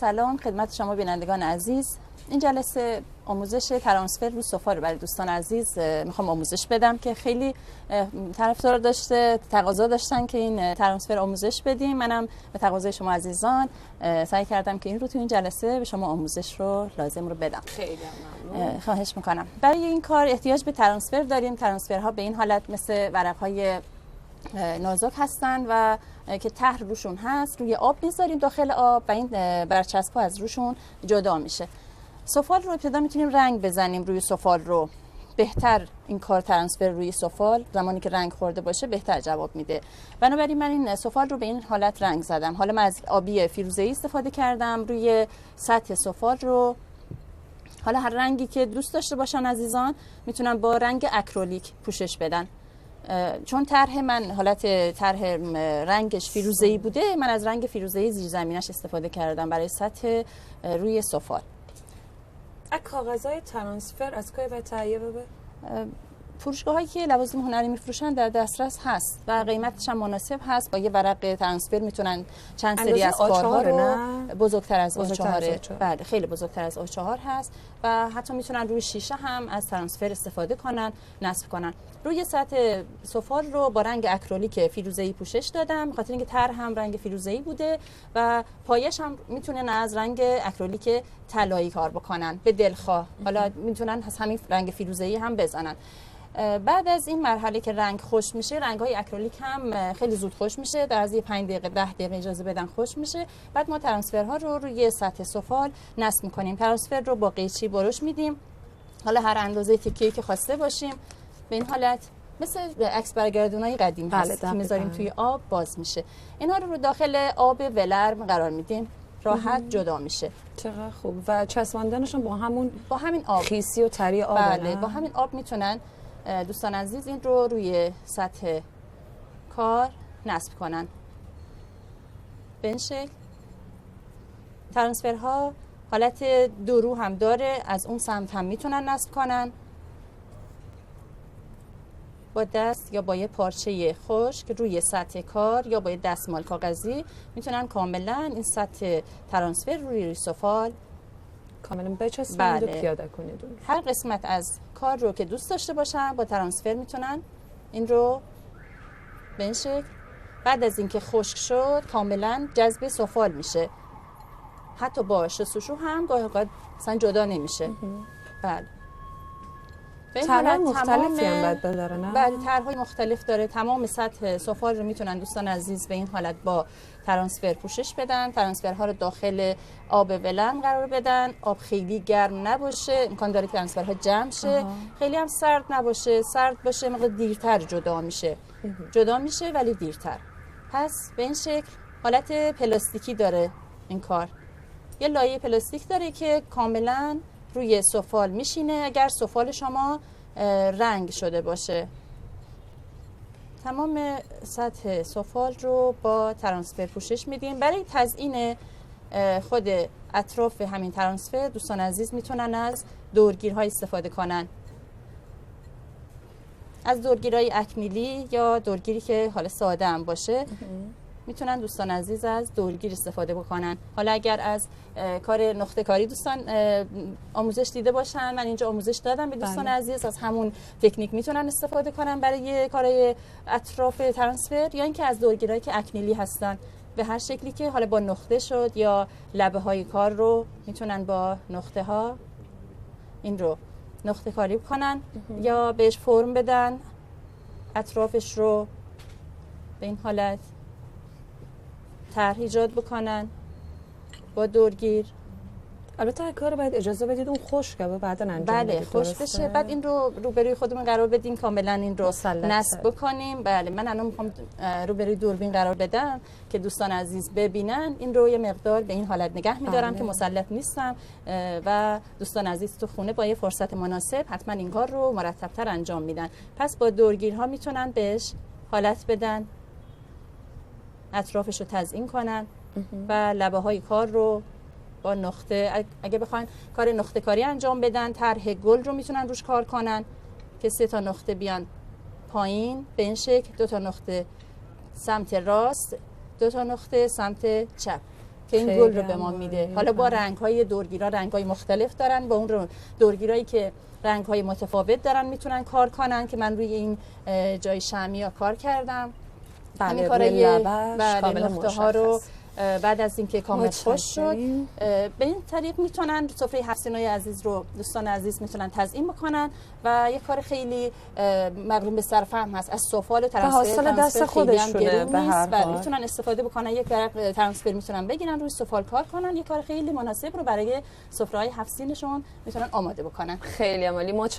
سلام خدمت شما بینندگان عزیز. این جلسه آموزش ترانسفر رو سفال رو برای دوستان عزیز میخوام آموزش بدم که خیلی طرفدار داشته، تقاضا داشتن که این ترانسفر آموزش بدیم. منم به تقاضای شما عزیزان سعی کردم که این رو تو این جلسه به شما آموزش رو لازم رو بدم. خیلی ممنون. خواهش میکنم. برای این کار احتیاج به ترانسفر داریم. ترانسفرها به این حالت مثل ورقهای نازک هستن و که ته روشون هست، روی آب میذاریم داخل آب و این برچسب‌ها از روشون جدا میشه. سفال رو ابتدا میتونیم رنگ بزنیم روی سفال رو. بهتر این کار ترانسفر روی سفال زمانی که رنگ خورده باشه بهتر جواب میده. بنابراین من این سفال رو به این حالت رنگ زدم. حالا من از آبی فیروزه‌ای استفاده کردم روی سطح سفال رو. حالا هر رنگی که دوست داشته باشن عزیزان میتونن با رنگ اکریلیک پوشش بدن. چون طرح من حالت طرح رنگش فیروزه‌ای بوده، من از رنگ فیروزه‌ای زیرزمینش استفاده کردم برای سطح روی سفال. کاغذهای ترانسفر از کجا باید تهیه بشه؟ فروشگاه هایی که لوازم هنری میفروشن در دسترس هست و قیمتش هم مناسب هست. با یه ورق ترانسفر میتونن چند سری از کارها رو بزرگتر از A4 بله خیلی بزرگتر از A4 هست و حتی میتونن روی شیشه هم از ترانسفر استفاده کنن، نصب کنن. روی سطح سفال رو با رنگ اکریلیک فیروزه‌ای پوشش دادم، بخاطر اینکه طرح هم رنگ فیروزه‌ای بوده و پایش هم میتونن از رنگ اکریلیک طلایی کار بکنن به دلخواه. حالا میتونن از همین رنگ فیروزه‌ای هم بزنن. بعد از این مرحله که رنگ خوش میشه، رنگ‌های اکریلیک هم خیلی زود خوش میشه، در از 5 دقیقه 10 دقیقه اجازه بدن خوش میشه. بعد ما ترانسفرها رو روی سطح سفال نصب می‌کنیم. ترانسفر رو با قیچی برش میدیم. حالا هر اندازه تکه‌ای که خواسته باشیم به این حالت مثل عکس برگردونای قدیم هست که می‌ذاریم توی آب باز میشه. اینا رو داخل آب ولرم قرار میدیم، راحت جدا میشه. چقدر خوب. و چسباندنشون با همین آب خیسی و طری آب. بله با همین آب میتونن دوستان عزیز این رو روی سطح کار نصب کنن. به این شکل ترانسفرها حالت دورو هم داره، از اون سمت هم میتونن نصب کنن. با دست یا با یه پارچه خشک روی سطح کار یا با یه دستمال کاغذی میتونن کاملا این سطح ترانسفر روی سفال کاملا بچسبونید و پیاده کنید. هر قسمت از کار رو که دوست داشته باشن با ترانسفر میتونن این رو به این شکل، بعد از اینکه خشک شد کاملا جذب سفال میشه. حتی با شستشو هم گاهی اوقات مثلا جدا نمیشه. بله. طرح مختلفی هم باید داره نه؟ بله طرح‌های مختلف داره. تمام سطح سفال رو میتونن دوستان عزیز به این حالت با ترانسفر پوشش بدن. ترانسفرها رو داخل آب ولرم قرار بدن. آب خیلی گرم نباشه، امکان داره که ترانسفرها جمع شه. خیلی هم سرد نباشه، سرد باشه مقدار دیرتر جدا میشه ولی دیرتر. پس به این شکل حالت پلاستیکی داره این کار. یه لایه پلاستیک داره که کاملا روی سفال میشینه اگر سفال شما رنگ شده باشه. تمام سطح سفال رو با ترانسفر پوشش میدیم. برای تزیین خود اطراف همین ترانسفر دوستان عزیز میتونن از دورگیرهای استفاده کنن. از دورگیرهای اکریلیک یا دورگیری که حالا ساده هم باشه میتونن دوستان عزیز از دورگیر استفاده بکنن. حالا اگر از کار نقطه کاری دوستان آموزش دیده باشن، من اینجا آموزش دادم به دوستان عزیز، از همون تکنیک میتونن استفاده کنن برای کارهای اطراف ترانسفر، یا اینکه از دورگیرهایی که اکریلیک هستن به هر شکلی که حالا با نقطه شد یا لبه های کار رو میتونن با نقطه ها این رو نقطه کاری کنن یا بهش فرم بدن، اطرافش رو به این حالت طرح ایجاد بکنن با دورگیر. البته کار باید اجازه بدید اون خشک بعدا انجام بدید. بله خشک بشه، بعد این رو روبروی خودمون قرار بدیم، کاملا این رو نصب بکنیم. بله من الان میخوام روبروی دوربین قرار بدم که دوستان عزیز ببینن. این رو یه مقدار به این حالت نگه میدارم که مسلط نیستم و دوستان عزیز تو خونه با یه فرصت مناسب حتما این کار رو مرتب‌تر انجام میدن. پس با دورگیرها میتونن بهش حالت بدن، اطرافش رو تزیین کنن و لبه های کار رو با نقطه، اگه بخواین کار نقطه کاری انجام بدن، طرح گل رو میتونن روش کار کنن که 3 تا نقطه بیان پایین به این شکل، 2 تا نقطه سمت راست، 2 تا نقطه سمت چپ. که این گل رو به ما میده. حالا با رنگ‌های دورگیرا رنگ‌های مختلف دارن، با اون دورگیرایی که رنگ‌های متفاوت دارن میتونن کار کنن که من روی این جای شمعی کار کردم. همین کارای نقطه ها رو بعد از اینکه کامل خوش شد به این طریق میتونن سفره 7 سینه‌ی عزیز رو دوستان عزیز میتونن تزیین بکنن و یه کار خیلی مقرون به صرفه هست. از سفال ترانسفر دست خودشونه به هر حال میتونن استفاده بکنن، یک ورق ترانسفر میتونن بگیرن روی سفال کار کنن، یه کار خیلی مناسب رو برای سفره‌های 7 سینه‌شون میتونن آماده بکنن. خیلی عالی.